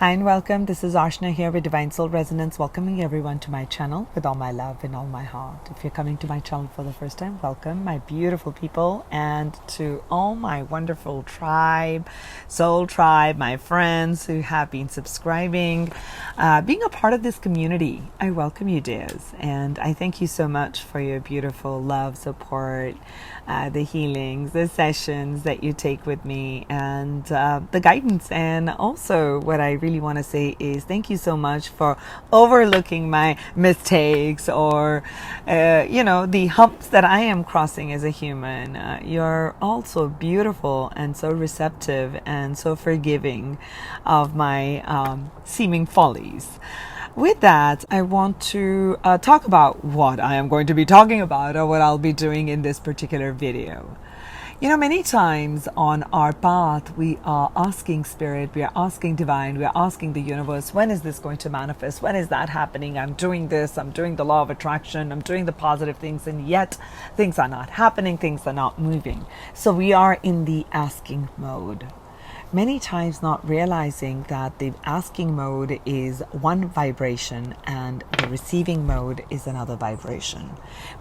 Hi and welcome. This is Archana here with Divine Soul Resonance, welcoming everyone to my channel with all my love and all my heart. If you're coming to my channel for the first time, welcome, my beautiful people, and to all my wonderful tribe, soul tribe, my friends who have been subscribing, being a part of this community. I welcome you, dears, and I thank you so much for your beautiful love, support, the healings, the sessions that you take with me, and the guidance. And also what I really want to say is thank you so much for overlooking my mistakes or the humps that I am crossing as a human. You're also beautiful and so receptive and so forgiving of my seeming follies. With that, I want to talk about what I am going to be talking about, or what I'll be doing in this particular video. You know, many times on our path, we are asking Spirit, we are asking Divine, we are asking the universe, when is this going to manifest? When is that happening? I'm doing this, I'm doing the law of attraction, I'm doing the positive things, and yet things are not happening, things are not moving. So we are in the asking mode. Many times not realizing that the asking mode is one vibration and the receiving mode is another vibration.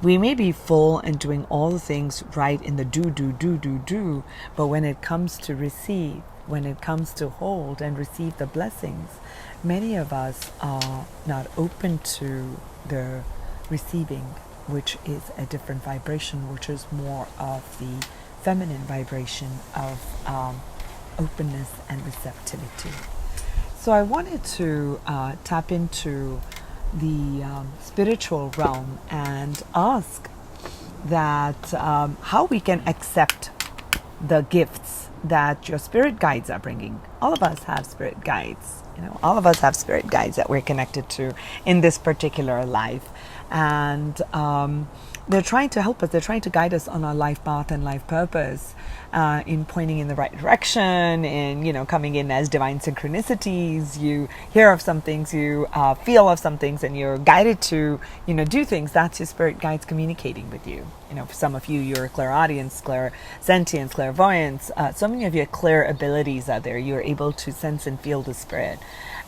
We may be full and doing all the things right in the do, but when it comes to receive, when it comes to hold and receive the blessings, many of us are not open to the receiving, which is a different vibration, which is more of the feminine vibration of openness and receptivity. So I wanted to tap into the spiritual realm and ask that how we can accept the gifts that your spirit guides are bringing. All of us have spirit guides. All of us have spirit guides that we're connected to in this particular life. And they're trying to help us. They're trying to guide us on our life path and life purpose, in pointing in the right direction, in, coming in as divine synchronicities. You hear of some things, you feel of some things, and you're guided to, do things. That's your spirit guides communicating with you. For some of you, you're clairaudience, clairsentience, clairvoyance. So many of your clear abilities are there. You're able to sense and feel the spirit.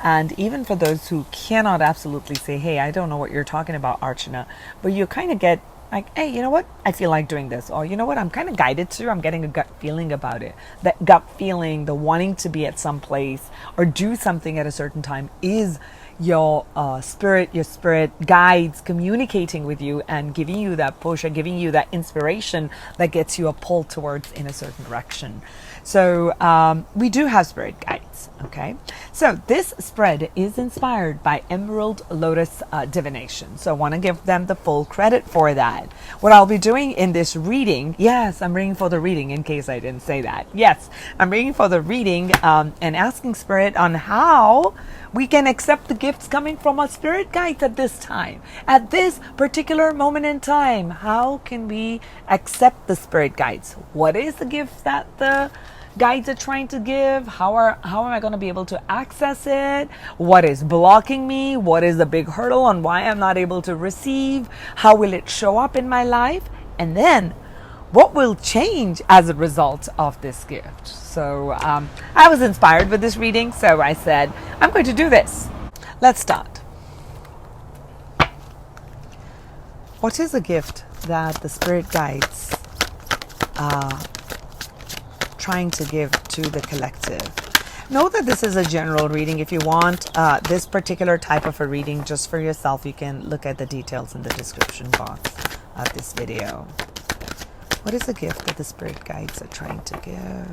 And even for those who cannot absolutely say, hey, I don't know what you're talking about, Archana, but you kind of get like, hey, you know what? I feel like doing this. Or you know what? I'm kind of guided to. I'm getting a gut feeling about it. That gut feeling, the wanting to be at some place or do something at a certain time is your spirit guides communicating with you and giving you that push or giving you that inspiration that gets you a pull towards in a certain direction. So we do have spirit guides, okay? So this spread is inspired by Emerald Lotus Divination. So I want to give them the full credit for that. What I'll be doing in this reading, yes, I'm reading for the reading in case I didn't say that. Yes, I'm reading for the reading and asking Spirit on how we can accept the gifts coming from our spirit guides at this time. At this particular moment in time, how can we accept the spirit guides? What is the gift that the guides are trying to give? How am I going to be able to access it? What is blocking me? What is the big hurdle on why I'm not able to receive? How will it show up in my life? And then what will change as a result of this gift? So I was inspired with this reading, so I said, I'm going to do this. Let's start. What is a gift that the spirit guides are trying to give to the collective? Know that this is a general reading. If you want this particular type of a reading just for yourself, you can look at the details in the description box of this video. What is the gift that the spirit guides are trying to give?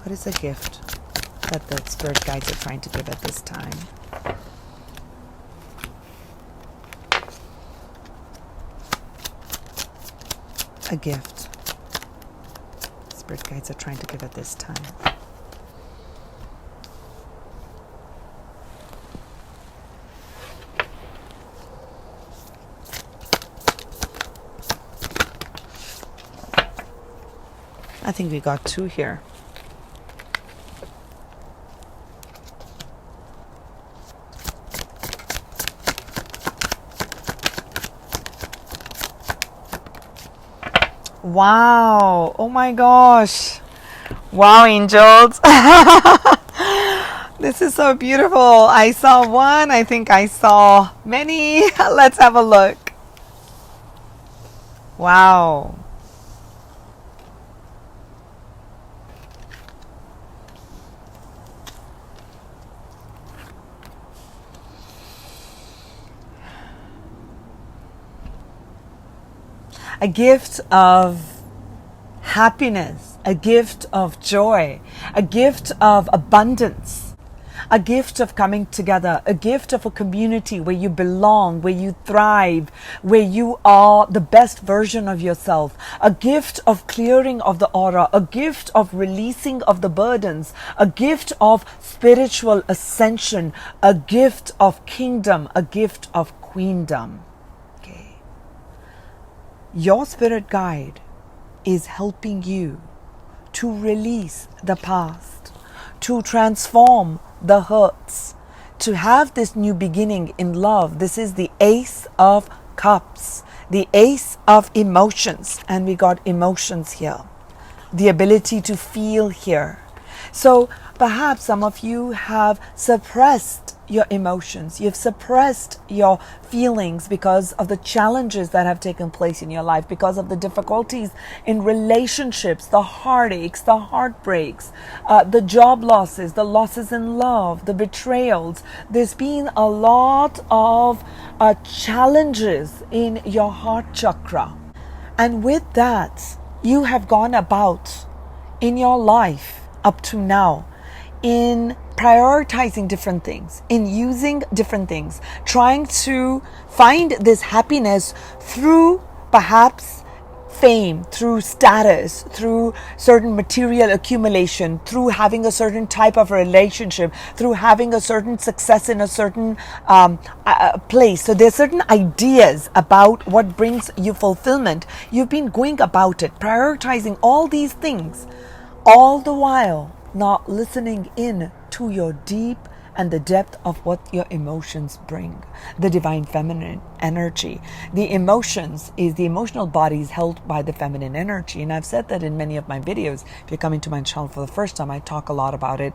What is the gift that the spirit guides are trying to give at this time? A gift spirit guides are trying to give at this time. I think we got two here. Wow. Oh my gosh. Wow, angels. This is so beautiful. I saw one. I think I saw many. Let's have a look. Wow. A gift of happiness, a gift of joy, a gift of abundance, a gift of coming together, a gift of a community where you belong, where you thrive, where you are the best version of yourself, a gift of clearing of the aura, a gift of releasing of the burdens, a gift of spiritual ascension, a gift of kingdom, a gift of queendom. Okay. Your spirit guide is helping you to release the past, to transform the hurts, to have this new beginning in love. This is the Ace of Cups, the Ace of Emotions, and we got emotions here, the ability to feel here. So perhaps some of you have suppressed your emotions. You've suppressed your feelings because of the challenges that have taken place in your life, because of the difficulties in relationships, the heartaches, the heartbreaks, the job losses, the losses in love, the betrayals. There's been a lot of challenges in your heart chakra. And with that, you have gone about in your life up to now in prioritizing different things, in using different things, trying to find this happiness through perhaps fame, through status, through certain material accumulation, through having a certain type of relationship, through having a certain success in a certain place. So there's certain ideas about what brings you fulfillment. You've been going about it, prioritizing all these things, all the while not listening in to your deep and the depth of what your emotions bring, the divine feminine energy. The emotions is the emotional body is held by the feminine energy, and I've said that in many of my videos. If you're coming to my channel for the first time, I talk a lot about it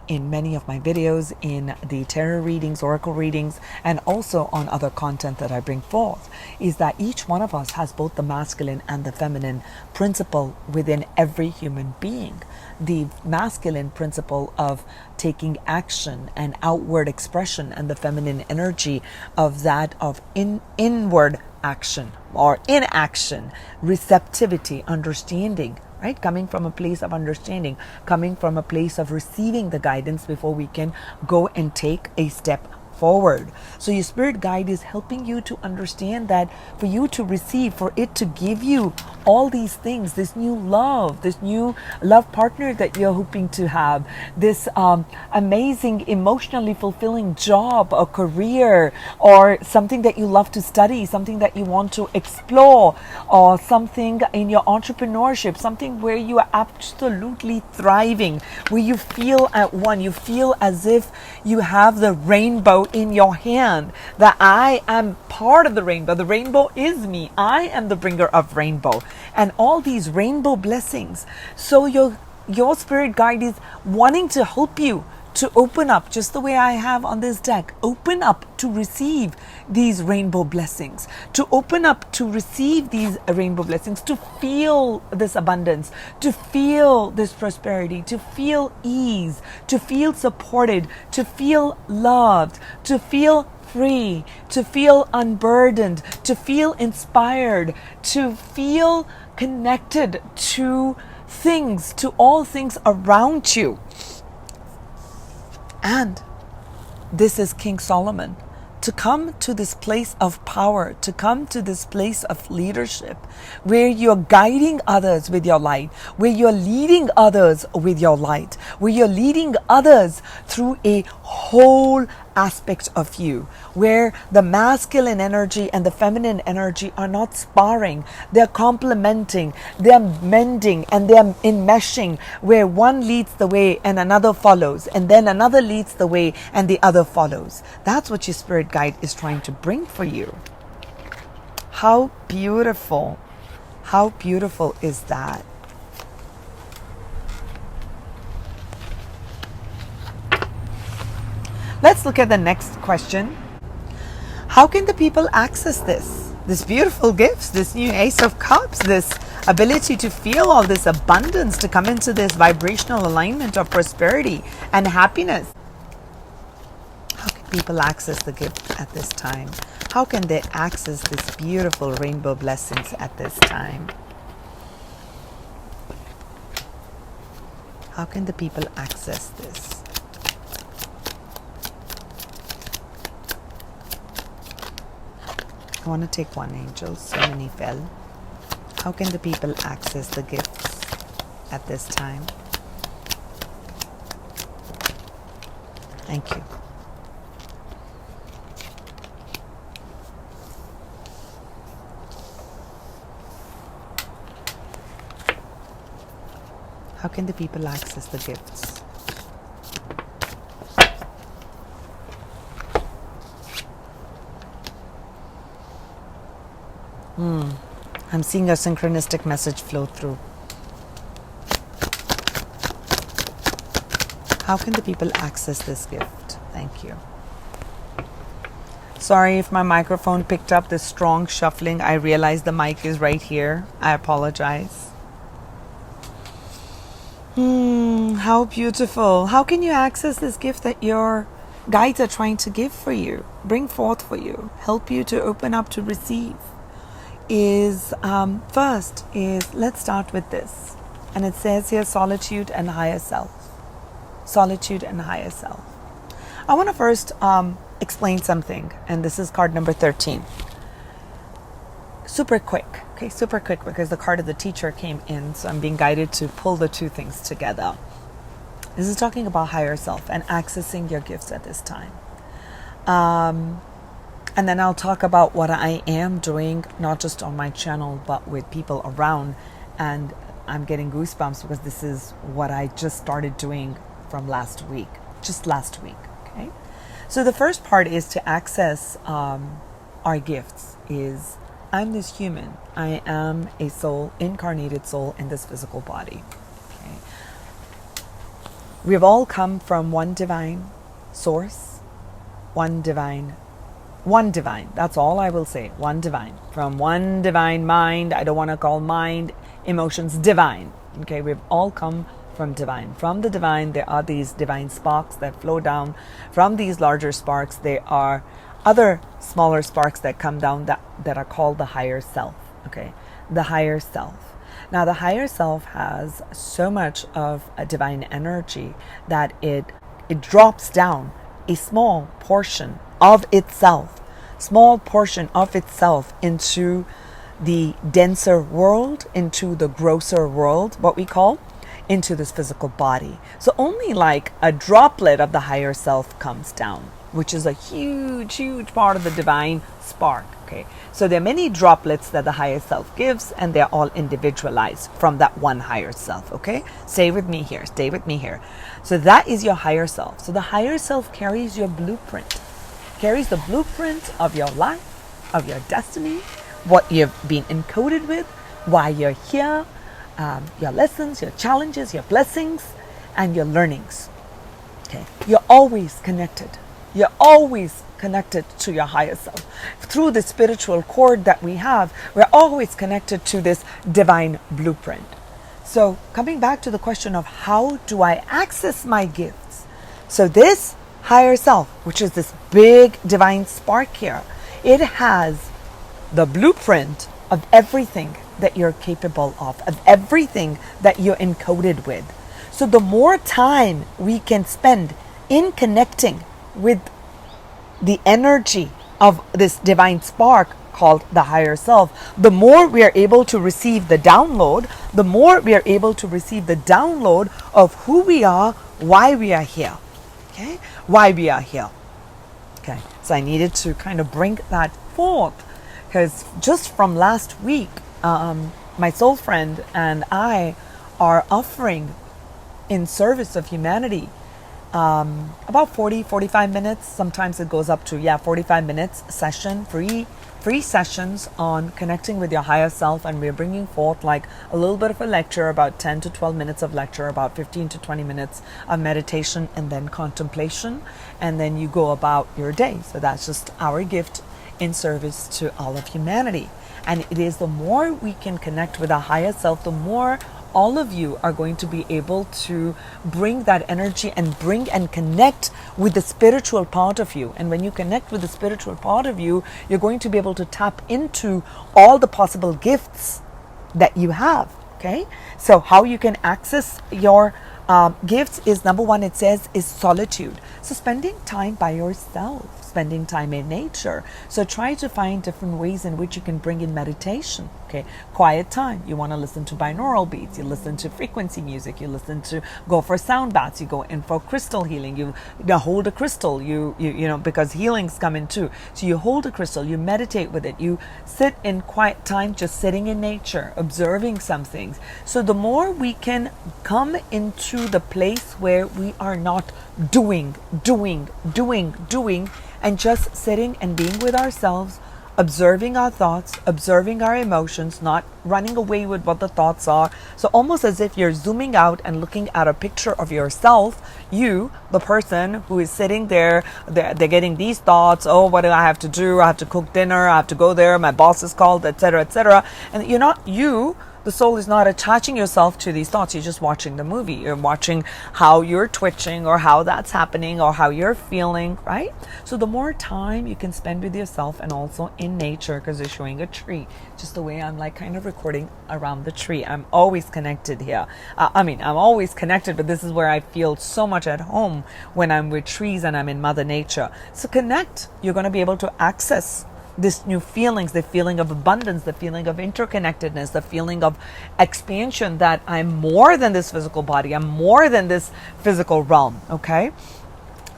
in many of my videos, in the tarot readings, oracle readings, and also on other content that I bring forth, is that each one of us has both the masculine and the feminine principle within every human being. The masculine principle of taking action and outward expression, and the feminine energy of that of inward action or inaction, receptivity, understanding, right? Coming from a place of understanding, coming from a place of receiving the guidance before we can go and take a step forward. So your spirit guide is helping you to understand that for you to receive, for it to give you all these things, this new love, this new love partner that you're hoping to have, this amazing emotionally fulfilling job or career, or something that you love to study, something that you want to explore, or something in your entrepreneurship, something where you are absolutely thriving, where you feel at one, you feel as if you have the rainbow in your hand, that I am part of the rainbow. The rainbow is me. I am the bringer of rainbow, and all these rainbow blessings. So your spirit guide is wanting to help you to open up, just the way I have on this deck, open up to receive these rainbow blessings, to open up to receive these rainbow blessings, to feel this abundance, to feel this prosperity, to feel ease, to feel supported, to feel loved, to feel free, to feel unburdened, to feel inspired, to feel connected to things, to all things around you. And this is King Solomon. To come to this place of power, to come to this place of leadership, where you're guiding others with your light, where you're leading others with your light, where you're leading others through a whole aspect of you, where the masculine energy and the feminine energy are not sparring, they're complementing, they're mending, and they're enmeshing, where one leads the way and another follows, and then another leads the way and the other follows. That's what your spirit guide is trying to bring for you. How beautiful! How beautiful is that? Let's look at the next question. How can the people access this beautiful gifts, this new Ace of Cups, this ability to feel all this abundance, to come into this vibrational alignment of prosperity and happiness? How can people access the gift at this time? How can they access this beautiful rainbow blessings at this time? How can the people access this? I want to take one, angel. So many fell. How can the people access the gifts at this time? Thank you. How can the people access the gifts? I'm seeing a synchronistic message flow through. How can the people access this gift? Thank you. Sorry if my microphone picked up this strong shuffling. I realize the mic is right here. I apologize. How beautiful. How can you access this gift that your guides are trying to give for you, bring forth for you, help you to open up to receive? First is, let's start with this. And it says here, solitude and higher self. Solitude and higher self. I want to first explain something. And this is card number 13. Super quick. Okay, super quick, because the card of the teacher came in. So I'm being guided to pull the two things together. This is talking about higher self and accessing your gifts at this time. And then I'll talk about what I am doing, not just on my channel, but with people around. And I'm getting goosebumps because this is what I just started doing from last week, just last week. Okay. So the first part is to access our gifts is, I'm this human. I am a soul, incarnated soul in this physical body. Okay. We've all come from one divine source, one divine, that's all I will say, one divine, from one divine mind. I don't want to call mind, emotions, divine. Okay, we've all come from divine. From the divine, there are these divine sparks that flow down. From these larger sparks, there are other smaller sparks that come down that are called the higher self. Okay, the higher self. Now, the higher self has so much of a divine energy that it drops down a small portion of itself into the denser world, into the grosser world, what we call, into this physical body. So only like a droplet of the higher self comes down, which is a huge, huge part of the divine spark. Okay, so there are many droplets that the higher self gives, and they're all individualized from that one higher self. Okay, stay with me here. So that is your higher self. So the higher self carries your blueprint, carries the blueprint of your life, of your destiny, what you've been encoded with, why you're here, your lessons, your challenges, your blessings, and your learnings. Okay, you're always connected. You're always connected to your higher self. Through the spiritual cord that we have, we're always connected to this divine blueprint. So coming back to the question of how do I access my gifts? So this higher self, which is this big divine spark here, it has the blueprint of everything that you're capable of everything that you're encoded with. So the more time we can spend in connecting with the energy of this divine spark called the higher self, the more we are able to receive the download, of who we are, why we are here. Okay? Why we are here. Okay. So I needed to kind of bring that forth, because just from last week, my soul friend and I are offering in service of humanity about 40-45 minutes. Sometimes it goes up to 45 minutes session, free sessions on connecting with your higher self, and we're bringing forth like a little bit of a lecture, about 10 to 12 minutes of lecture, about 15 to 20 minutes of meditation, and then contemplation, and then you go about your day. So that's just our gift in service to all of humanity. And it is, the more we can connect with our higher self, the more all of you are going to be able to bring that energy and bring and connect with the spiritual part of you. And when you connect with the spiritual part of you, you're going to be able to tap into all the possible gifts that you have. Okay, so how you can access your gifts is, number one, it says, is solitude. So spending time by yourself, spending time in nature. So try to find different ways in which you can bring in meditation. Okay, quiet time. You want to listen to binaural beats. You listen to frequency music. You listen to, go for sound baths. You go in for crystal healing. You hold a crystal. You know, because healings come in too. So you hold a crystal. You meditate with it. You sit in quiet time, just sitting in nature, observing some things. So the more we can come into the place where we are not doing, and just sitting and being with ourselves, observing our thoughts, observing our emotions, not running away with what the thoughts are. So almost as if you're zooming out and looking at a picture of yourself, you, the person who is sitting there, they're getting these thoughts. Oh, what do I have to do? I have to cook dinner. I have to go there. My boss is called, etc., etc. And you're not you. The soul is not attaching yourself to these thoughts. You're just watching the movie. You're watching how you're twitching, or how that's happening, or how you're feeling, right? So the more time you can spend with yourself, and also in nature, because you're showing a tree, just the way I'm like kind of recording around the tree. I'm always connected here. I'm always connected, but this is where I feel so much at home, when I'm with trees and I'm in Mother Nature. So connect. You're going to be able to access this new feelings, the feeling of abundance, the feeling of interconnectedness, the feeling of expansion, that I'm more than this physical body, I'm more than this physical realm, okay?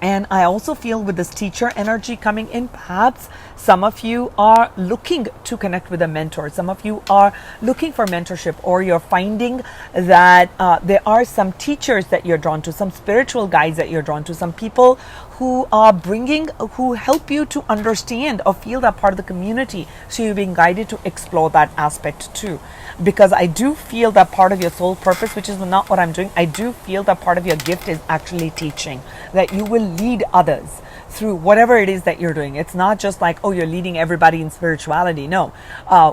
And I also feel with this teacher energy coming in, perhaps some of you are looking to connect with a mentor. Some of you are looking for mentorship, or you're finding that there are some teachers that you're drawn to, some spiritual guides that you're drawn to, some people who help you to understand or feel that part of the community. So you're being guided to explore that aspect too. Because I do feel that part of your soul purpose, which is not what I'm doing, I do feel that part of your gift is actually teaching, that you will lead others through whatever it is that you're doing. It's not just like, oh, you're leading everybody in spirituality. No,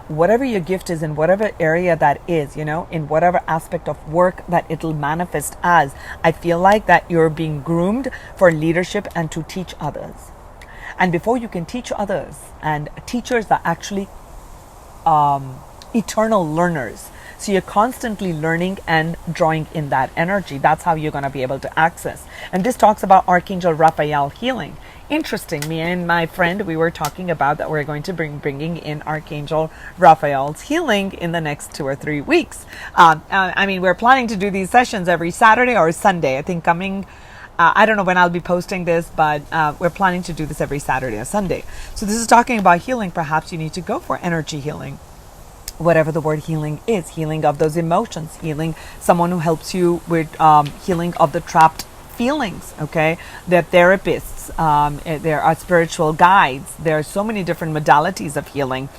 whatever your gift is, in whatever area that is, you know, in whatever aspect of work that it'll manifest as, I feel like that you're being groomed for leadership and to teach others. And before you can teach others, and teachers are actually eternal learners. So you're constantly learning and drawing in that energy. That's how you're going to be able to access. And this talks about Archangel Raphael healing. Interesting. Me and my friend, we were talking about that we're going to bringing in Archangel Raphael's healing in the next 2 or 3 weeks. We're planning to do these sessions every Saturday or Sunday. I think coming, I don't know when I'll be posting this, but we're planning to do this every Saturday or Sunday. So this is talking about healing. Perhaps you need to go for energy healing. Whatever the word healing is, healing of those emotions, healing, someone who helps you with healing of the trapped feelings, okay? They're therapists, there are spiritual guides. There are so many different modalities of healing,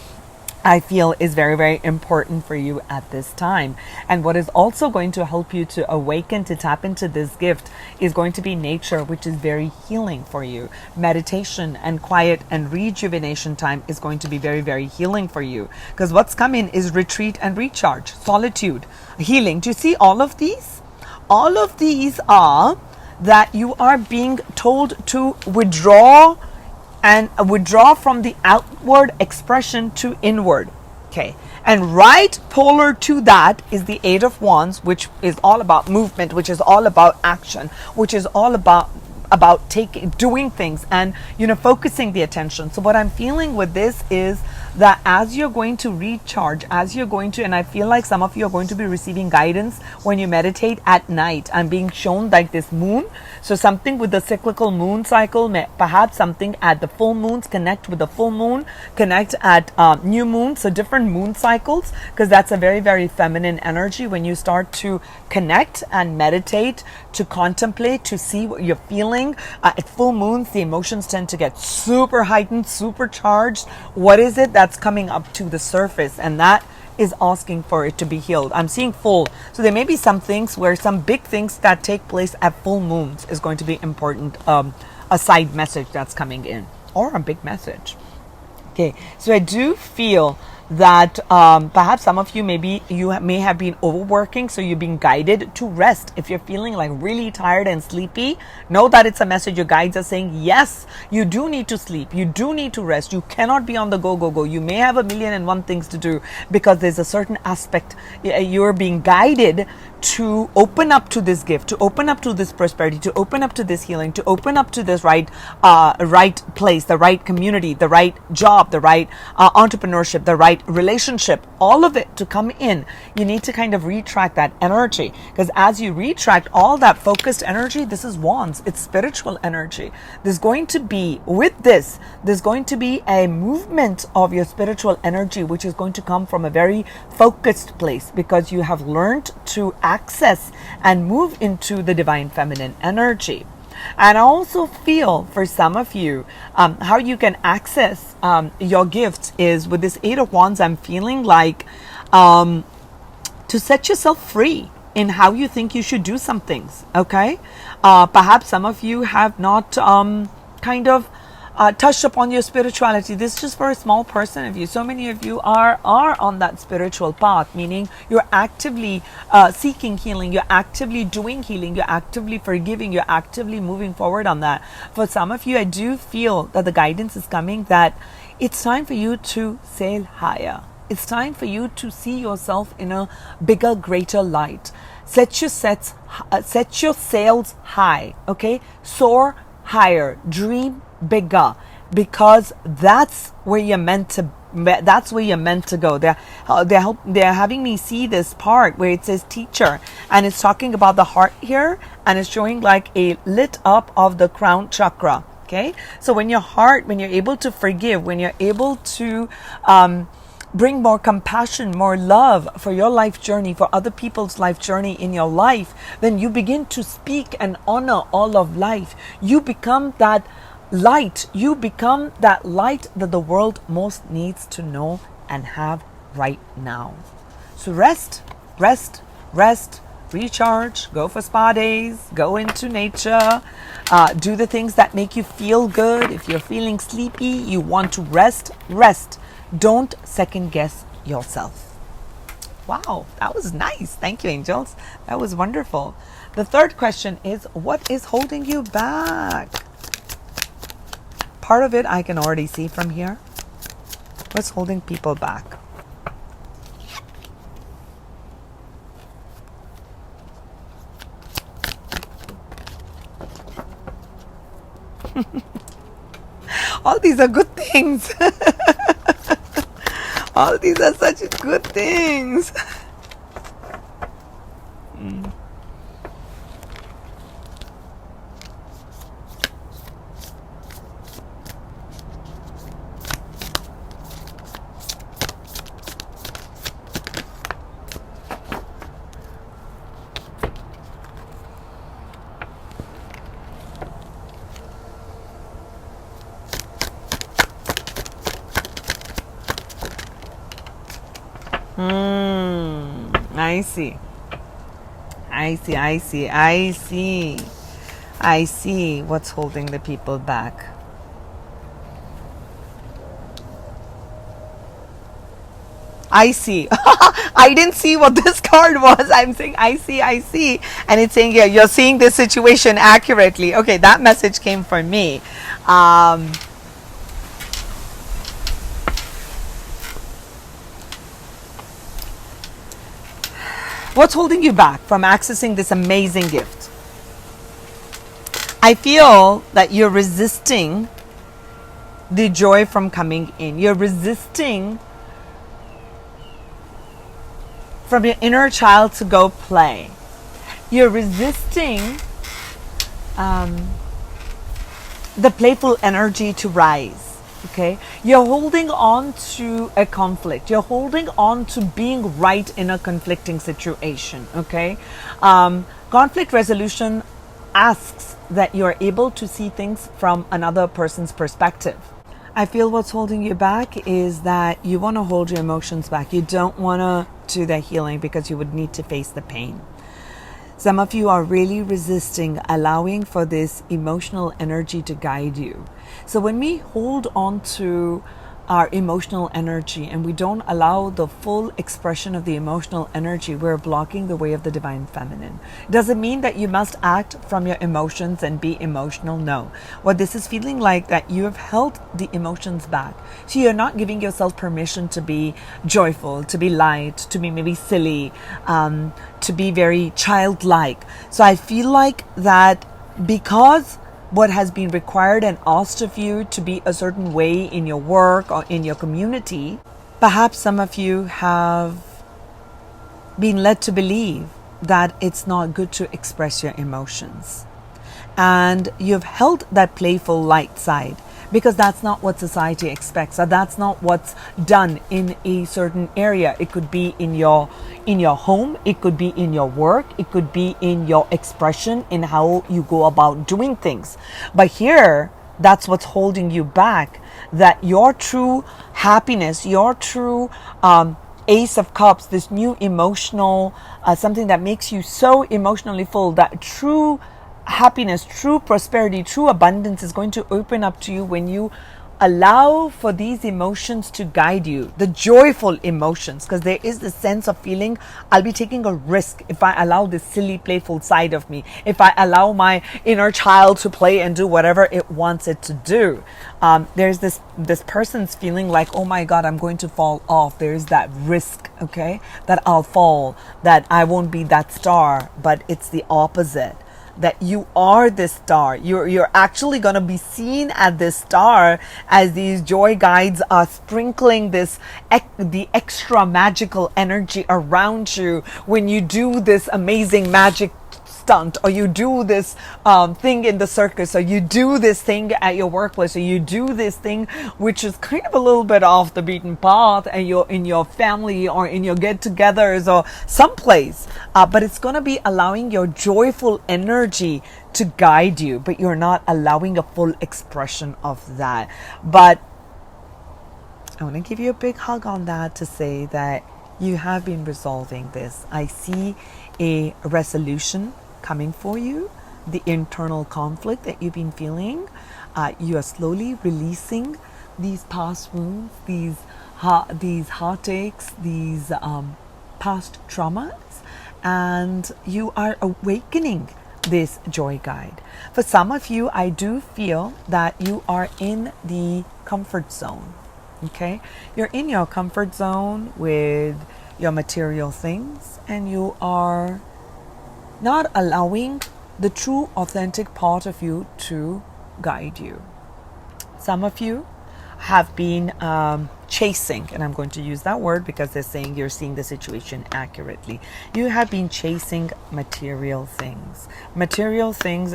I feel is very, very important for you at this time. And what is also going to help you to awaken, to tap into this gift, is going to be nature, which is very healing for you. Meditation and quiet and rejuvenation time is going to be very, very healing for you. Because what's coming is retreat and recharge, solitude, healing. Do you see all of these? All of these are that you are being told to withdraw, and withdraw from the outward expression to inward. Okay. And right polar to that is the Eight of Wands, which is all about movement, which is all about action, which is all about about doing things and, focusing the attention. So what I'm feeling with this is that as you're going to recharge, and I feel like some of you are going to be receiving guidance when you meditate at night. I'm being shown like this moon. So something with the cyclical moon cycle, perhaps something at the full moons, connect with the full moon, connect at new moon. So different moon cycles, because that's a very, very feminine energy when you start to connect and meditate, to contemplate, to see what you're feeling. At full moons, the emotions tend to get super heightened, super charged. What is it that's coming up to the surface? And that is asking for it to be healed. I'm seeing full. So there may be some things where some big things that take place at full moons is going to be important. A side message that's coming in, or a big message. Okay, so I do feel that perhaps some of you may have been overworking, so you're being guided to rest. If you're feeling like really tired and sleepy, know that it's a message. Your guides are saying, yes, you do need to sleep, you do need to rest, you cannot be on the go. You may have 1,000,001 things to do, because there's a certain aspect you're being guided to open up to this gift, to open up to this prosperity, to open up to this healing, to open up to this right place, the right community, the right job, the right entrepreneurship, the right relationship, all of it to come in. You need to kind of retract that energy, because as you retract all that focused energy, this is wands, it's spiritual energy. There's going to be a movement of your spiritual energy, which is going to come from a very focused place, because you have learned to access and move into the divine feminine energy. And I also feel for some of you, how you can access your gifts is with this 8 of Wands. I'm feeling like to set yourself free in how you think you should do some things. Okay, perhaps some of you have not touched upon your spirituality. This is just for a small person of you. So many of you are on that spiritual path, meaning you're actively seeking healing, you're actively doing healing, you're actively forgiving, you're actively moving forward on that. For some of you, I do feel that the guidance is coming that it's time for you to sail higher. It's time for you to see yourself in a bigger, greater light. Set your sails high, okay? Soar higher, dream bigger, because that's where you're meant to go. They're having me see this part where it says teacher, and it's talking about the heart here, and it's showing like a lit up of the crown chakra. Okay, so when you're able to forgive, when you're able to bring more compassion, more love for your life journey, for other people's life journey in your life, then you begin to speak and honor all of life. You become that light. You become that light that the world most needs to know and have right now. So rest, recharge, go for spa days, go into nature, do the things that make you feel good. If you're feeling sleepy, you want to rest. Don't second guess yourself. Wow, that was nice. Thank you, angels. That was wonderful. The third question is, what is holding you back? Part of it I can already see from here. What's holding people back? All these are good things. All these are such good things. I see what's holding the people back. I see. I didn't see what this card was. I'm saying I see. And it's saying, yeah, you're seeing this situation accurately. Okay, that message came from me. What's holding you back from accessing this amazing gift? I feel that you're resisting the joy from coming in. You're resisting from your inner child to go play. You're resisting the playful energy to rise. Okay, you're holding on to a conflict. You're holding on to being right in a conflicting situation. Okay, conflict resolution asks that you're able to see things from another person's perspective. I feel what's holding you back is that you want to hold your emotions back. You don't want to do the healing because you would need to face the pain. Some of you are really resisting allowing for this emotional energy to guide you. So when we hold on to our emotional energy and we don't allow the full expression of the emotional energy, we're blocking the way of the divine feminine. Does it mean that you must act from your emotions and be emotional? No. What this is feeling like that you have held the emotions back. So you're not giving yourself permission to be joyful, to be light, to be maybe silly, to be very childlike. So I feel like that because what has been required and asked of you to be a certain way in your work or in your community, perhaps some of you have been led to believe that it's not good to express your emotions. And you've held that playful light side because that's not what society expects, or that's not what's done in a certain area. It could be in your home, it could be in your work, it could be in your expression, in how you go about doing things. But here, that's what's holding you back, that your true happiness, your true Ace of Cups, this new emotional, something that makes you so emotionally full, that true happiness, true prosperity, true abundance is going to open up to you when you allow for these emotions to guide you, the joyful emotions, because there is this sense of feeling I'll be taking a risk if I allow this silly playful side of me, if I allow my inner child to play and do whatever it wants it to do. There's this person's feeling like, oh my God, I'm going to fall off. There's that risk, okay, that I'll fall, that I won't be that star, but it's the opposite. That you are this star. You're actually going to be seen as this star as these joy guides are sprinkling the extra magical energy around you when you do this amazing magic stunt, or you do this thing in the circus, or you do this thing at your workplace, or you do this thing which is kind of a little bit off the beaten path, and you're in your family or in your get-togethers or someplace, but it's going to be allowing your joyful energy to guide you, but you're not allowing a full expression of that. But I want to give you a big hug on that to say that you have been resolving this. I see a resolution coming for you, the internal conflict that you've been feeling. You are slowly releasing these past wounds, these heartaches, these past traumas, and you are awakening this joy guide. For some of you, I do feel that you are in the comfort zone. Okay, you're in your comfort zone with your material things, and you are not allowing the true authentic part of you to guide you. Some of you have been chasing, and I'm going to use that word because they're saying you're seeing the situation accurately. You have been chasing material things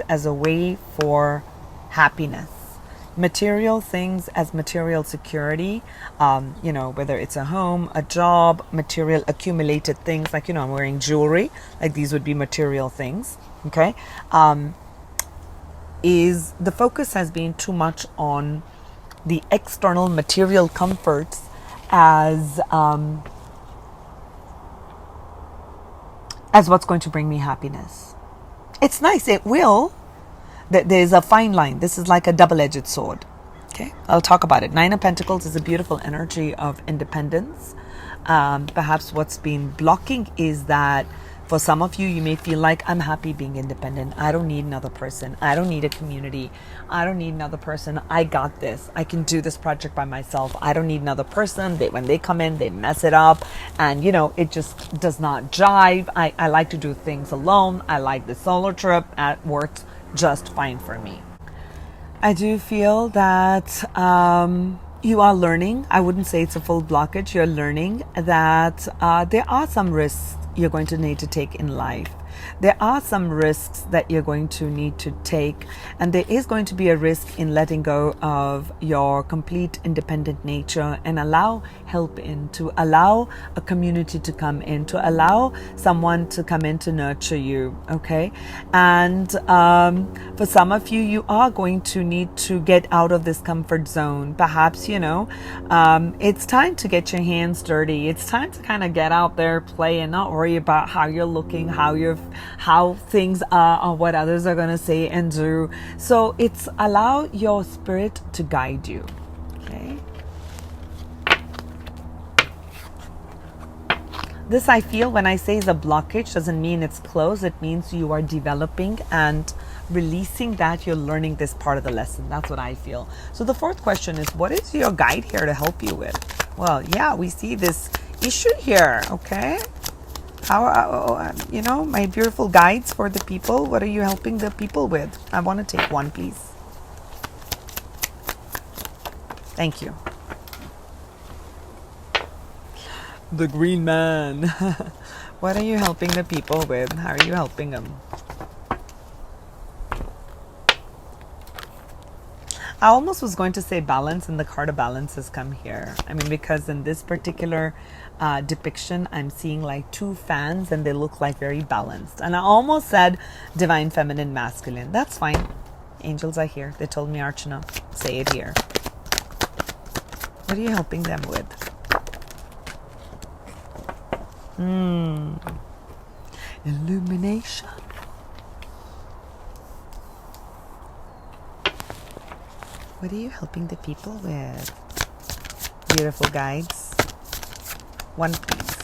as a way for happiness. Material things as material security, whether it's a home, a job, material accumulated things, like, I'm wearing jewelry, like these would be material things, okay? Is the focus has been too much on the external material comforts as what's going to bring me happiness. It's nice, it will. There's a fine line. This is like a double-edged sword. Okay, I'll talk about it. Nine of Pentacles is a beautiful energy of independence. Perhaps what's been blocking is that for some of you, you may feel like, I'm happy being independent. I don't need another person. I don't need a community. I don't need another person. I got this. I can do this project by myself. I don't need another person. When they come in, they mess it up. And, it just does not jive. I like to do things alone. I like the solo trip. It works just fine for me. I do feel that you are learning. I wouldn't say it's a full blockage. You're learning that there are some risks you're going to need to take in life. There are some risks that you're going to need to take, and there is going to be a risk in letting go of your complete independent nature and allow help in, to allow a community to come in, to allow someone to come in to nurture you, okay? And for some of you, you are going to need to get out of this comfort zone. Perhaps, it's time to get your hands dirty. It's time to kind of get out there, play, and not worry about how you're looking, how things are, or what others are going to say and do. So it's allow your spirit to guide you. Okay. This, I feel, when I say is a blockage, doesn't mean it's closed. It means you are developing and releasing that. You're learning this part of the lesson. That's what I feel. So the fourth question is, what is your guide here to help you with? Well, yeah, we see this issue here. Okay. How, my beautiful guides for the people, what are you helping the people with? I want to take one, please. Thank you. The green man. What are you helping the people with? How are you helping them? I almost was going to say balance, and the card of balance has come here. I mean, because in this particular depiction, I'm seeing like two fans and they look like very balanced. And I almost said divine feminine masculine. That's fine. Angels are here. They told me, Archana, say it here. What are you helping them with? Illumination. What are you helping the people with? Beautiful guides. One, please.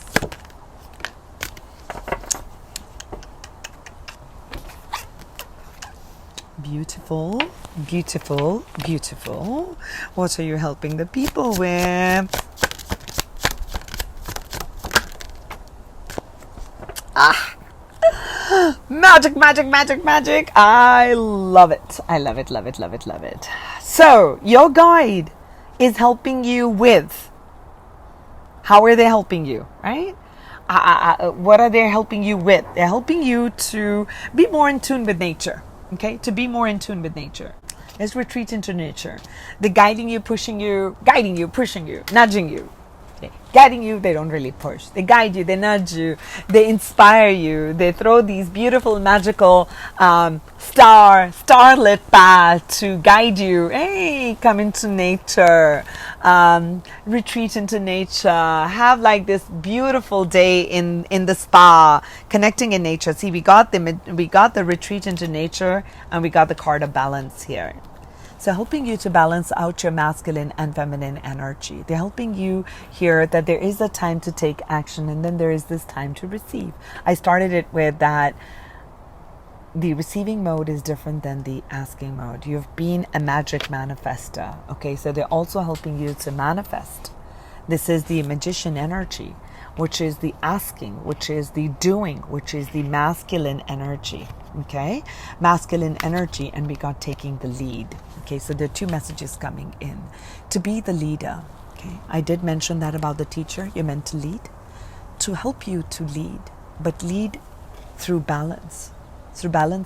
Beautiful, beautiful, beautiful. What are you helping the people with? Magic, magic, magic, magic. I love it. I love it, love it, love it, love it. So, your guide is helping you with. How are they helping you, right? What are they helping you with? They're helping you to be more in tune with nature, okay? To be more in tune with nature. Let's retreat into nature. They're guiding you, pushing you, pushing you, nudging you. Guiding you, they don't really push. They guide you, they nudge you, they inspire you. They throw these beautiful, magical starlit path to guide you. Hey, come into nature, retreat into nature, have like this beautiful day in the spa, connecting in nature. See, we got the retreat into nature, and we got the card of balance here. So helping you to balance out your masculine and feminine energy. They're helping you here that there is a time to take action, and then there is this time to receive. I started it with that the receiving mode is different than the asking mode. You've been a magic manifester. Okay, so they're also helping you to manifest. This is the magician energy, which is the asking, which is the doing, which is the masculine energy. Okay, masculine energy, and we got taking the lead. Okay, so there are two messages coming in. To be the leader. Okay, I did mention that about the teacher. You're meant to lead, to help you to lead, but lead through balance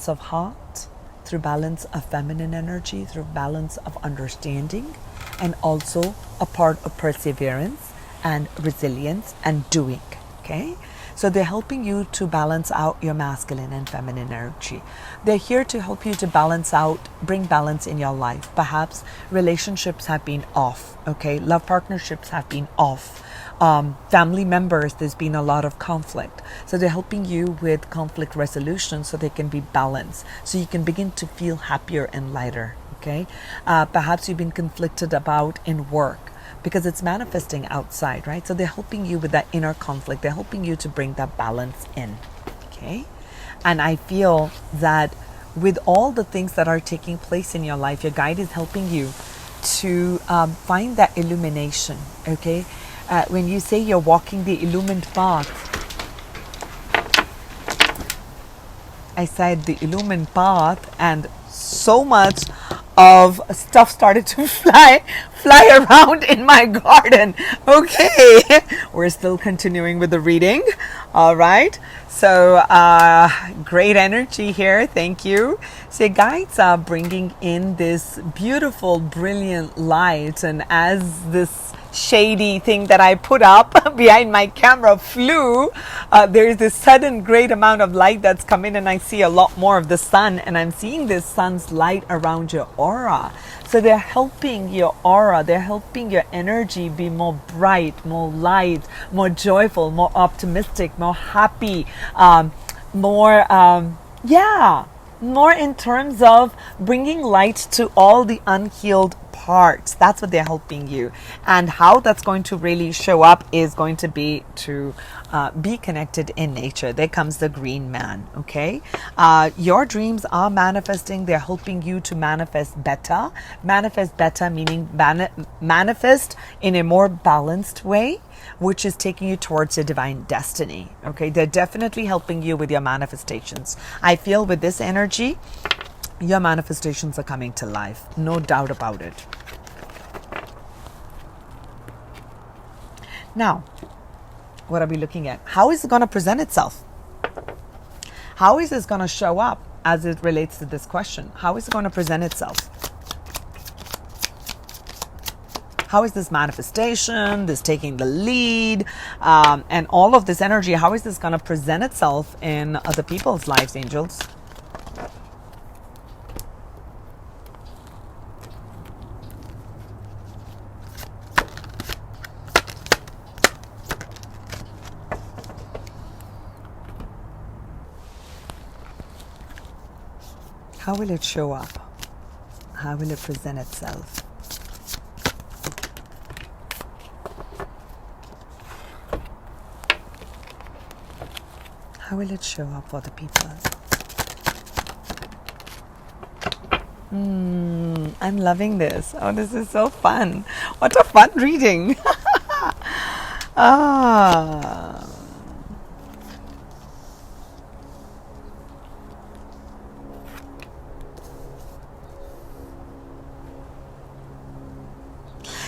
of heart, through balance of feminine energy, through balance of understanding, and also a part of perseverance and resilience and doing. Okay, so they're helping you to balance out your masculine and feminine energy. They're here to help you to balance out, bring balance in your life. Perhaps relationships have been off. Okay, love partnerships have been off. Family members, there's been a lot of conflict. So they're helping you with conflict resolution so they can be balanced, so you can begin to feel happier and lighter. Okay, perhaps you've been conflicted about in work, because it's manifesting outside, right? So they're helping you with that inner conflict. They're helping you to bring that balance in, okay? And I feel that with all the things that are taking place in your life, your guide is helping you to find that illumination, okay? When you say you're walking the illumined path, I said the illumined path, and so much of stuff started to fly around in my garden. Okay, we're still continuing with the reading. All right, so great energy here. Thank you. So guides are bringing in this beautiful, brilliant light, and as this shady thing that I put up behind my camera flew, there's this sudden great amount of light that's come in, and I see a lot more of the sun, and I'm seeing this sun's light around your aura. So they're helping your aura, they're helping your energy be more bright, more light, more joyful, more optimistic, more happy, more in terms of bringing light to all the unhealed parts. That's what they're helping you. And how that's going to really show up is going to be to be connected in nature. There comes the green man. Okay, your dreams are manifesting. They're helping you to manifest better. Manifest better meaning manifest in a more balanced way, which is taking you towards your divine destiny. Okay, they're definitely helping you with your manifestations. I feel with this energy, your manifestations are coming to life. No doubt about it. Now, what are we looking at? How is it going to present itself? How is this going to show up as it relates to this question? How is it going to present itself? How is this manifestation, this taking the lead, and all of this energy, how is this going to present itself in other people's lives, angels? How will it show up? How will it present itself? How will it show up for the people? I'm loving this. Oh, this is so fun. What a fun reading.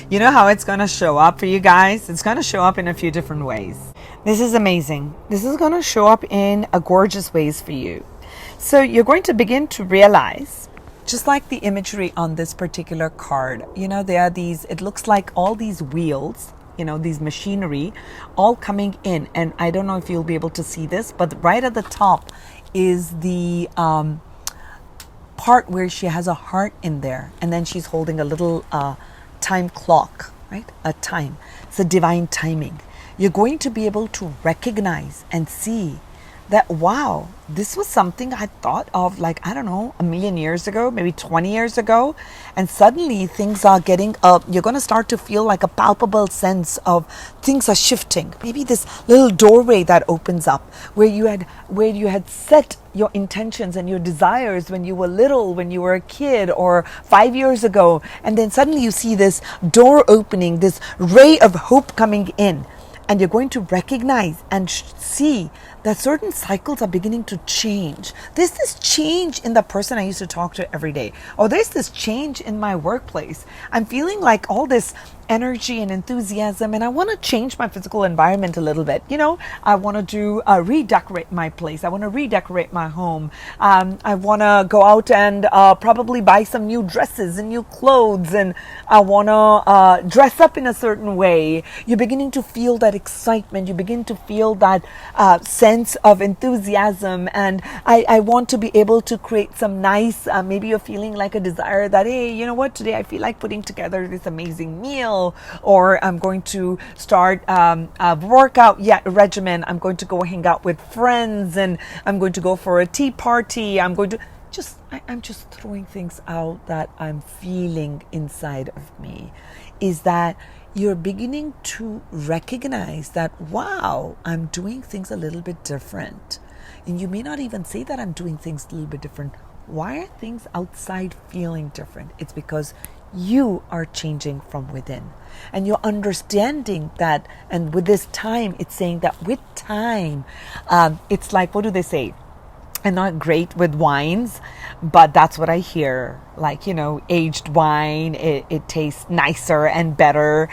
You know how it's going to show up for you guys? It's going to show up in a few different ways. This is amazing. This is going to show up in a gorgeous ways for you. So you're going to begin to realize, just like the imagery on this particular card, you know, there are these, it looks like all these wheels, you know, these machinery all coming in. And I don't know if you'll be able to see this, but right at the top is the part where she has a heart in there. And then she's holding a little time clock, right? A time. It's a divine timing. You're going to be able to recognize and see that, wow, this was something I thought of, like, I don't know, 1,000,000 years ago, maybe 20 years ago. And suddenly things are getting up. You're going to start to feel like a palpable sense of things are shifting. Maybe this little doorway that opens up where you had set your intentions and your desires when you were little, when you were a kid, or 5 years ago. And then suddenly you see this door opening, this ray of hope coming in. And you're going to recognize and see that certain cycles are beginning to change. There's this change in the person I used to talk to every day. Or there's this change in my workplace. I'm feeling like all this energy and enthusiasm, and I want to change my physical environment a little bit. You know, I want to redecorate my place. I want to redecorate my home. I want to go out and probably buy some new dresses and new clothes, and I want to dress up in a certain way. You're beginning to feel that excitement. You begin to feel that sense of enthusiasm, and I want to be able to create some nice, maybe you're feeling like a desire that, hey, you know what, today I feel like putting together this amazing meal, or I'm going to start a workout regimen. I'm going to go hang out with friends, and I'm going to go for a tea party. I'm just throwing things out that I'm feeling inside of me. Is that you're beginning to recognize that, wow, I'm doing things a little bit different. And you may not even say that I'm doing things a little bit different. Why are things outside feeling different? It's because you are changing from within. And you're understanding that, and with this time, it's saying that with time, it's like, what do they say? I'm not great with wines, but that's what I hear. Like, aged wine, it tastes nicer and better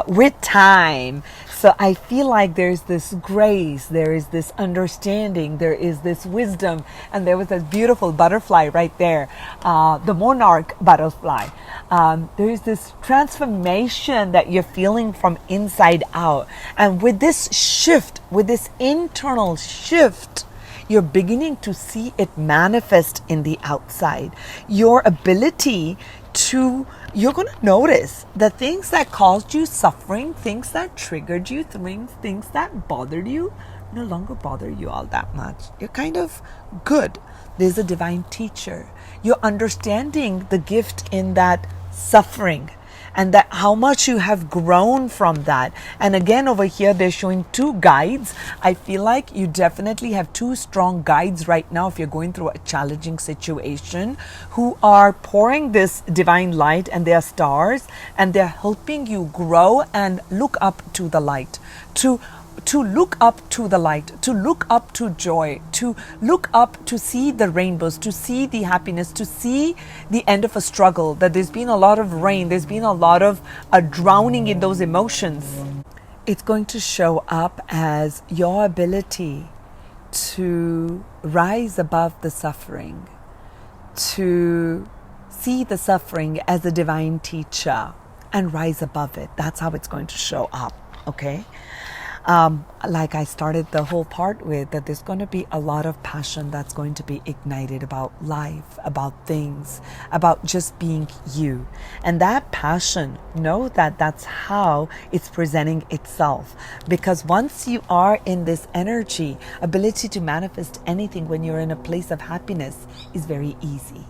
with time. So I feel like there's this grace, there is this understanding, there is this wisdom, and there was this beautiful butterfly right there, the monarch butterfly. There is this transformation that you're feeling from inside out. And with this shift, with this internal shift, you're beginning to see it manifest in the outside. Your ability to, you're going to notice the things that caused you suffering, things that triggered you, things that bothered you, no longer bother you all that much. You're kind of good. There's a divine teacher. You're understanding the gift in that suffering, and that how much you have grown from that. And again, over here, they're showing two guides. I feel like you definitely have two strong guides right now if you're going through a challenging situation, who are pouring this divine light, and they are stars, and they're helping you grow and look up to the light, to look up to the light, to look up to joy, to look up to see the rainbows, to see the happiness, to see the end of a struggle, that there's been a lot of rain, there's been a lot of drowning in those emotions. It's going to show up as your ability to rise above the suffering, to see the suffering as a divine teacher and rise above it. That's how it's going to show up, okay? Like I started the whole part with, that there's going to be a lot of passion that's going to be ignited about life, about things, about just being you. And that passion, know that that's how it's presenting itself. Because once you are in this energy, ability to manifest anything when you're in a place of happiness is very easy.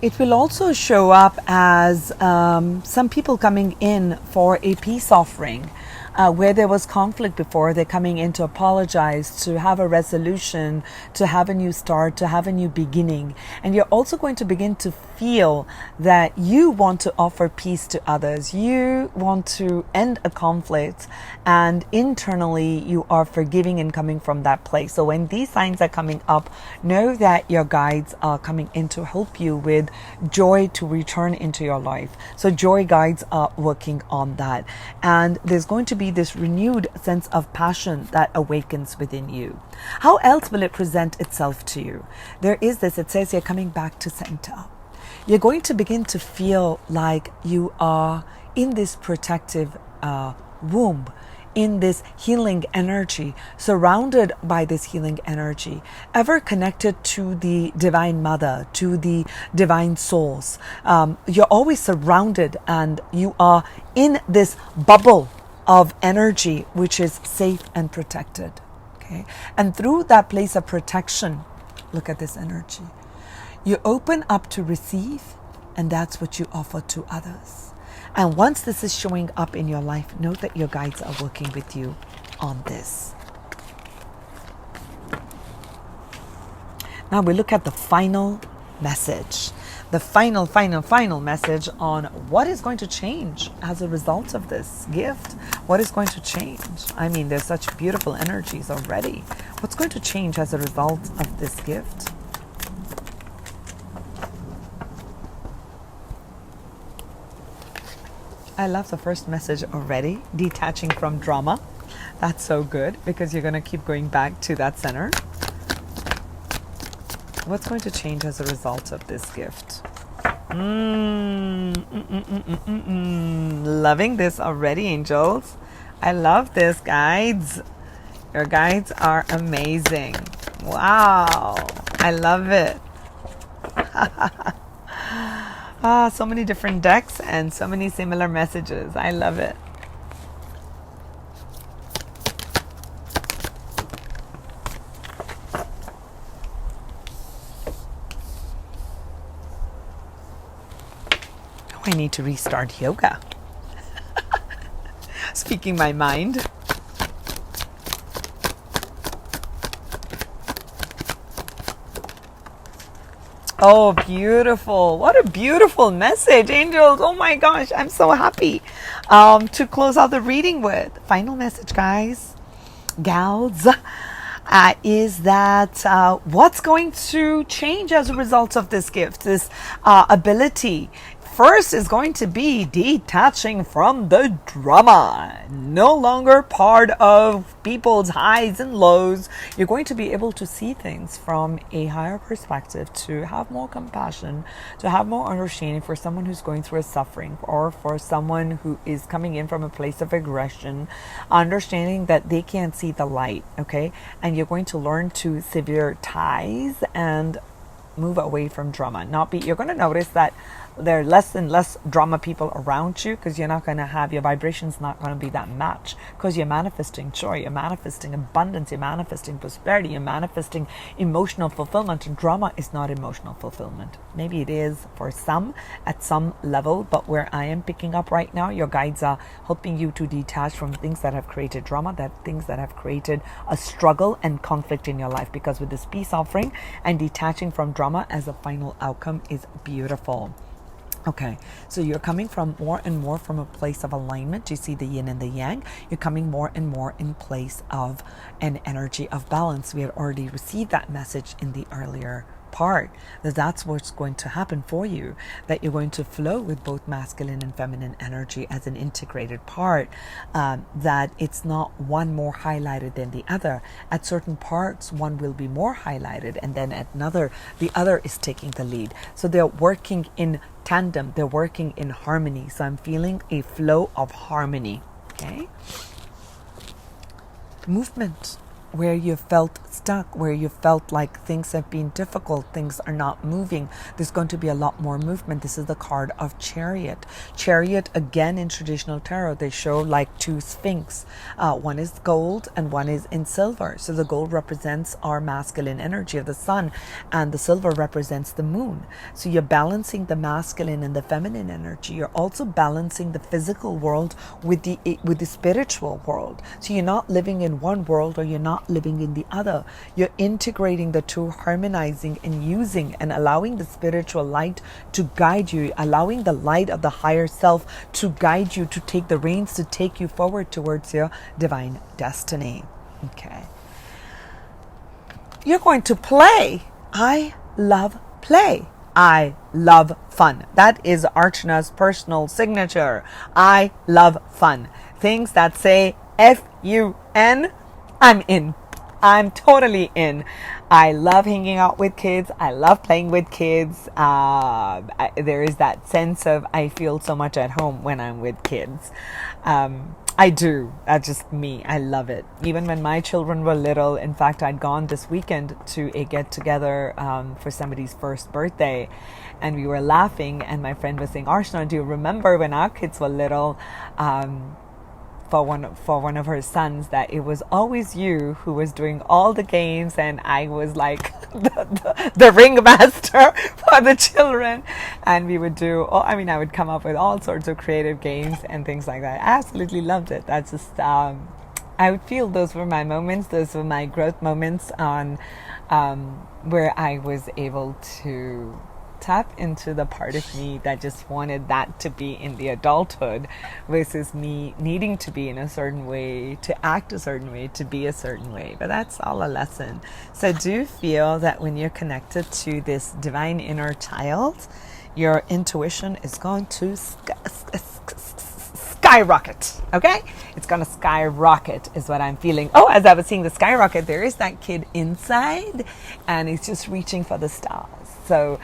It will also show up as some people coming in for a peace offering. Where there was conflict before, they're coming in to apologize, to have a resolution, to have a new start, to have a new beginning. And you're also going to begin to feel that you want to offer peace to others. You want to end a conflict, and internally you are forgiving and coming from that place. So when these signs are coming up, know that your guides are coming in to help you with joy to return into your life. So joy guides are working on that. And there's going to be this renewed sense of passion that awakens within you. How else will it present itself to you? There is this, it says you're coming back to center. You're going to begin to feel like you are in this protective womb, in this healing energy, surrounded by this healing energy, ever connected to the divine mother, to the divine source. You're always surrounded, and you are in this bubble of energy which is safe and protected. Okay, and through that place of protection, look at this energy. You open up to receive, and that's what you offer to others. And once this is showing up in your life, know that your guides are working with you on this. Now we look at the final message. The final message on what is going to change as a result of this gift. What is going to change? I mean, there's such beautiful energies already. What's going to change as a result of this gift? I love the first message already, detaching from drama. That's so good, because you're going to keep going back to that center. What's going to change as a result of this gift? Loving this already, angels. I love this, guides. Your guides are amazing. Wow. I love it. So many different decks and so many similar messages. I love it. I need to restart yoga. Speaking my mind. Oh, beautiful. What a beautiful message, angels. Oh my gosh, I'm so happy to close out the reading with. Final message, guys, gals. is that what's going to change as a result of this gift, this ability. First is going to be detaching from the drama. No longer part of people's highs and lows. You're going to be able to see things from a higher perspective, to have more compassion, to have more understanding for someone who's going through a suffering, or for someone who is coming in from a place of aggression, understanding that they can't see the light, okay? And you're going to learn to sever ties and move away from drama. You're going to notice that there are less and less drama people around you, because you're not going to have, your vibration's not going to be that much, because you're manifesting joy, you're manifesting abundance, you're manifesting prosperity, you're manifesting emotional fulfillment. And drama is not emotional fulfillment. Maybe it is for some at some level, but where I am picking up right now, your guides are helping you to detach from things that have created drama, things that have created a struggle and conflict in your life. Because with this peace offering and detaching from drama as a final outcome is beautiful. Okay, so you're coming from more and more from a place of alignment. You see the yin and the yang. You're coming more and more in place of an energy of balance. We had already received that message in the earlier part, that's what's going to happen for you, that you're going to flow with both masculine and feminine energy as an integrated part, that it's not one more highlighted than the other. At certain parts, one will be more highlighted, and then at another, the other is taking the lead. So they're working in tandem, they're working in harmony. So I'm feeling a flow of harmony. Okay, movement. Where you felt stuck, where you felt like things have been difficult, things are not moving, there's going to be a lot more movement. This is the card of Chariot. Chariot, again, in traditional tarot, they show like two sphinx. One is gold and one is in silver. So the gold represents our masculine energy of the sun, and the silver represents the moon. So you're balancing the masculine and the feminine energy. You're also balancing the physical world with the spiritual world. So you're not living in one world, or you're not living in the other. You're integrating the two, harmonizing and using and allowing the spiritual light to guide you, allowing the light of the higher self to guide you, to take the reins, to take you forward towards your divine destiny. Okay. You're going to play. I love play. I love fun. That is Archana's personal signature. I love fun. Things that say F-U-N, I'm in. I'm totally in. I love hanging out with kids. I love playing with kids. There is that sense of I feel so much at home when I'm with kids. I do. That's just me. I love it. Even when my children were little, in fact, I'd gone this weekend to a get-together for somebody's first birthday, and we were laughing, and my friend was saying, Archana, do you remember when our kids were little, for one of her sons, that it was always you who was doing all the games, and I was like the ringmaster for the children, and we would I would come up with all sorts of creative games and things like that. I absolutely loved it. That's just I would feel those were my moments, those were my growth moments on where I was able to tap into the part of me that just wanted that to be in the adulthood, versus me needing to be in a certain way, to act a certain way, to be a certain way. But that's all a lesson. So do feel that when you're connected to this divine inner child, your intuition is going to skyrocket. Okay, it's gonna skyrocket is what I'm feeling. Oh, as I was seeing the skyrocket, there is that kid inside, and he's just reaching for the stars. So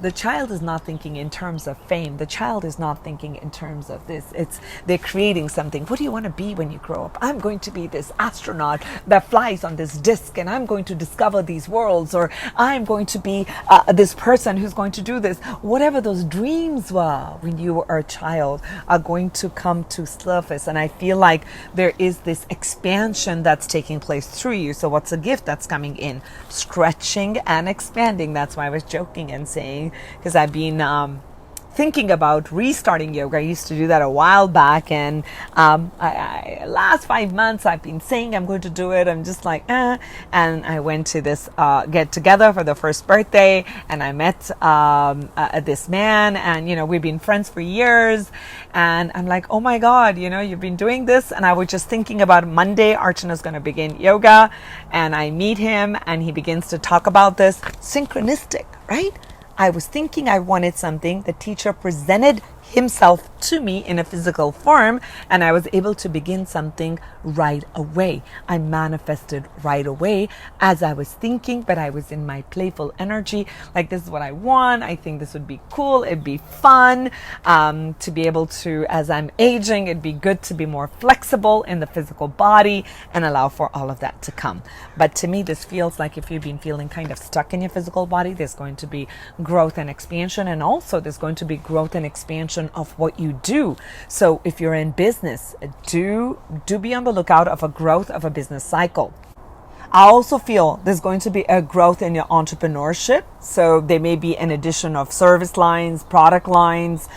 the child is not thinking in terms of fame. The child is not thinking in terms of this. They're creating something. What do you want to be when you grow up? I'm going to be this astronaut that flies on this disc, and I'm going to discover these worlds, or I'm going to be this person who's going to do this. Whatever those dreams were when you were a child are going to come to surface. And I feel like there is this expansion that's taking place through you. So what's a gift that's coming in? Stretching and expanding. That's why I was joking and saying, because I've been thinking about restarting yoga. I used to do that a while back, and last 5 months I've been saying I'm going to do it. I'm just like, and I went to this get together for the first birthday, and I met this man, and we've been friends for years, and I'm like, oh my God, you've been doing this, and I was just thinking about Monday, Archana's going to begin yoga, and I meet him, and he begins to talk about this. Synchronistic, right? I was thinking I wanted something. The teacher presented himself to me in a physical form, and I was able to begin something right away. I manifested right away as I was thinking, but I was in my playful energy. Like, this is what I want. I think this would be cool. It'd be fun to be able to, as I'm aging, it'd be good to be more flexible in the physical body and allow for all of that to come. But to me, this feels like if you've been feeling kind of stuck in your physical body, there's going to be growth and expansion, and also there's going to be growth and expansion of what you do. So if you're in business, do be on the lookout of a growth of a business cycle. I also feel there's going to be a growth in your entrepreneurship. So there may be an addition of service lines, product lines,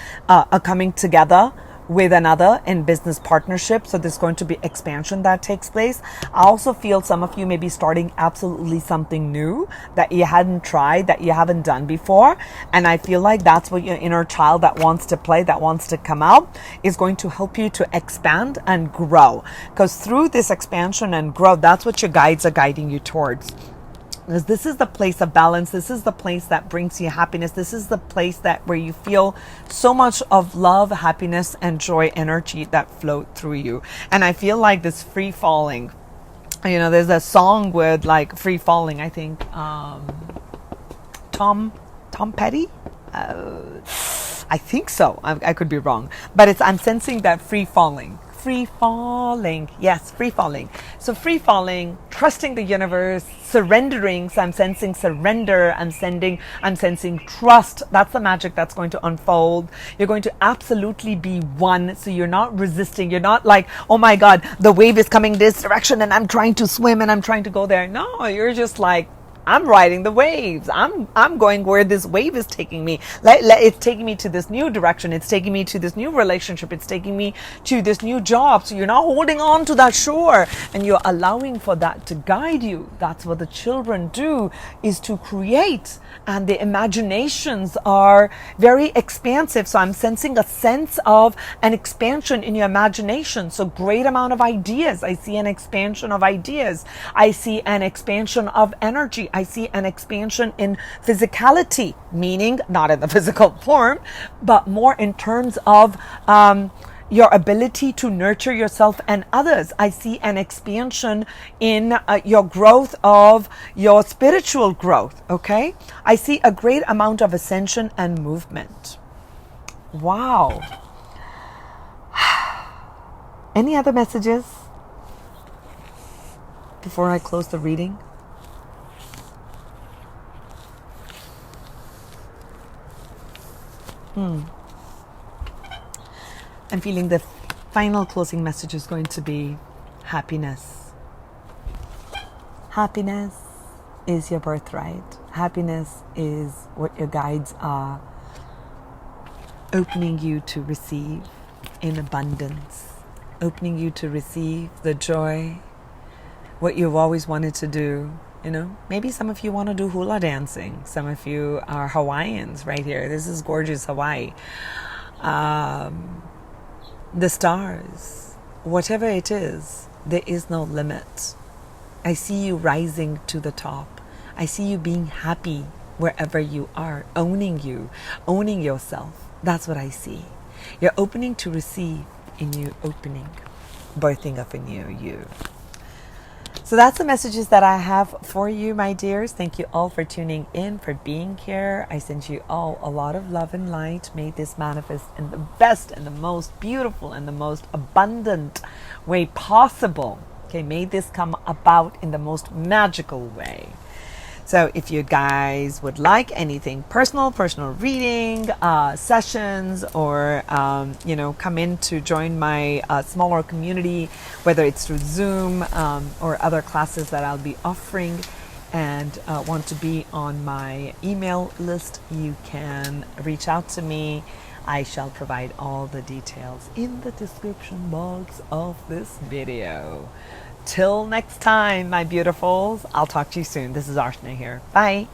coming together with another in business partnership. So there's going to be expansion that takes place. I also feel some of you may be starting absolutely something new that you hadn't tried, that you haven't done before. And I feel like that's what your inner child that wants to play, that wants to come out, is going to help you to expand and grow. Because through this expansion and growth, that's what your guides are guiding you towards. Because this is the place of balance. This is the place that brings you happiness. This is the place that where you feel so much of love, happiness, and joy energy that float through you. And I feel like this free falling. There's a song with like free falling. I think Tom Petty. I think so. I could be wrong, but I'm sensing that free falling. Free falling. Yes, free falling. So free falling, trusting the universe, surrendering. So I'm sensing surrender. I'm sensing trust. That's the magic that's going to unfold. You're going to absolutely be one. So you're not resisting. You're not like, oh my God, the wave is coming this direction and I'm trying to swim and I'm trying to go there. No, you're just like, I'm riding the waves. I'm going where this wave is taking me. It's taking me to this new direction. It's taking me to this new relationship. It's taking me to this new job. So you're not holding on to that shore, and you're allowing for that to guide you. That's what the children do, is to create. And the imaginations are very expansive. So I'm sensing a sense of an expansion in your imagination. So great amount of ideas. I see an expansion of ideas. I see an expansion of energy. I see an expansion in physicality, meaning not in the physical form, but more in terms of your ability to nurture yourself and others. I see an expansion in your growth of your spiritual growth, okay? I see a great amount of ascension and movement. Wow. Any other messages before I close the reading? I'm feeling the final closing message is going to be happiness. Happiness is your birthright. Happiness is what your guides are opening you to receive in abundance, opening you to receive the joy, what you've always wanted to do. Maybe some of you want to do hula dancing. Some of you are Hawaiians right here. This is gorgeous Hawaii. The stars, whatever it is, there is no limit. I see you rising to the top. I see you being happy wherever you are, owning yourself. That's what I see. You're opening to receive in you, opening, birthing up in you. So that's the messages that I have for you, my dears. Thank you all for tuning in, for being here. I send you all a lot of love and light. May this manifest in the best and the most beautiful and the most abundant way possible. Okay, may this come about in the most magical way. So if you guys would like anything personal reading sessions, or come in to join my smaller community, whether it's through Zoom or other classes that I'll be offering, and want to be on my email list, you can reach out to me I shall provide all the details in the description box of this video. Till next time, my beautifuls, I'll talk to you soon. This is Archana here. Bye.